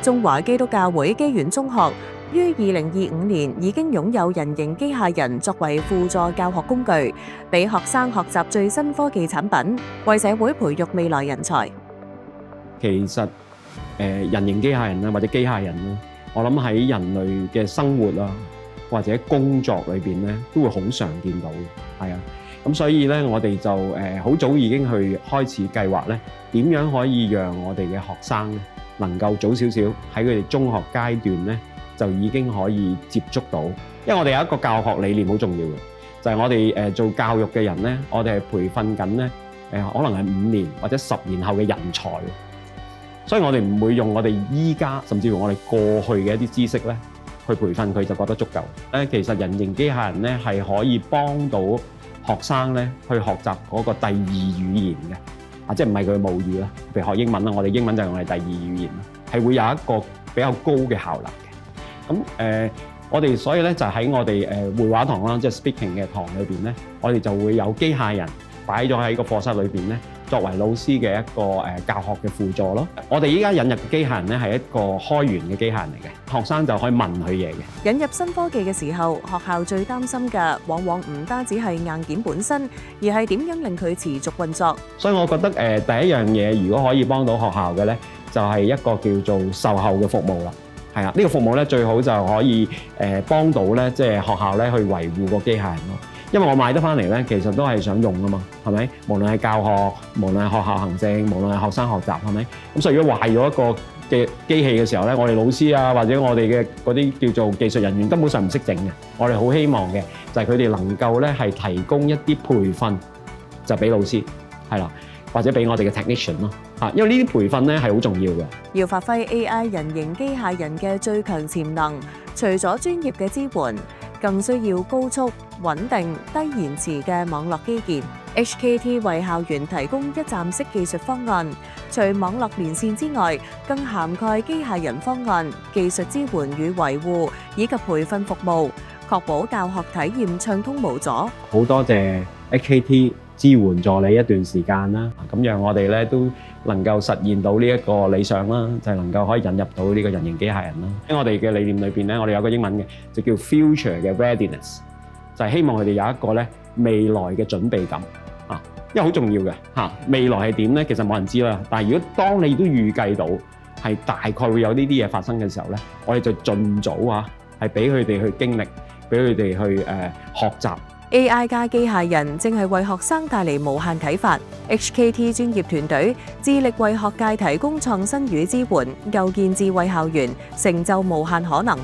中華基督教會基園中學於2025年已經擁有人形機械人作為輔助教學工具，俾學生學習最新科技產品，為社會培育未來人才。其實人形機械人啊，或者機械人啦，我諗喺人類嘅生活啊，或者工作裏邊咧，都會好常見到嘅，係啊。咁所以咧，我哋就好早已經去開始計劃咧，點樣可以讓我哋嘅學生咧能夠早少少喺佢哋中學階段咧就已經可以接觸到，因為我哋有一個教學理念好重要嘅，就係我哋做教育嘅人咧，我哋係培訓緊咧可能係5年或者10年後嘅人才。所以我哋唔會用我哋依家甚至乎我哋過去嘅一啲知識咧，去培訓佢就覺得足夠。其實人形機械人咧係可以幫到學生咧去學習嗰個第二語言嘅，即係唔係佢母語啦。譬如學英文啦，我哋英文就係我哋第二語言啦，係會有一個比較高嘅效能嘅。咁我哋所以咧就喺我哋會話堂啦，即係 speaking 嘅堂裏邊咧，我哋就會有機械人擺咗喺個課室裏邊咧，作為老師嘅一個教學嘅輔助咯。我哋依家引入嘅機械人咧係一個開源嘅機械人嚟嘅，學生就可以問佢嘢嘅。引入新科技嘅時候，學校最擔心嘅往往唔單止係硬件本身，而係點樣令佢持續運作。所以我覺得第一樣嘢，如果可以幫到學校嘅咧，就係一個叫做售後嘅服務啦。係啊，呢個服務咧最好就可以幫到咧，即係學校咧去維護個機械人咯。因為我買得翻嚟咧，其實都係想用啊嘛，係咪？無論係教學，無論係學校行政，無論係學生學習，係咪？咁所以如果壞咗一個嘅機器嘅時候咧，我哋老師啊，或者我哋嘅嗰啲叫做技術人員根本上唔識整嘅。我哋好希望嘅就係佢哋能夠咧係提供一啲培訓，就俾老師係啦，或者俾我哋嘅 technician 咯嚇，因為呢啲培訓咧係好重要嘅。要發揮 AI 人形機械人嘅最強潛能，除咗專業嘅支援，更需要高速、穩定、低延遲嘅網絡基建。HKT 為校園提供一站式技術方案，除網絡連線之外，更涵蓋機械人方案、技術支援與維護以及培訓服務，確保教學體驗暢通無阻。好多謝 HKT 支援助你一段時間啦，咁讓我哋咧都能夠實現到呢一個理想啦，就係能夠可以引入到呢個人形機械人啦。喺我哋嘅理念裏邊咧，我哋有個英文嘅就叫 future 嘅 readiness， 就係希望佢哋有一個咧未來嘅準備感啊，因為好重要嘅嚇。未來係點咧？其實冇人知啦。但係如果當你都預計到係大概會有呢啲嘢發生嘅時候咧，我哋就盡早係俾佢哋去經歷，俾佢哋去學習。AI 加機械人正係為學生帶嚟無限啟發。HKT 專業團隊致力為學界提供創新與支援，構建智慧校園，成就無限可能。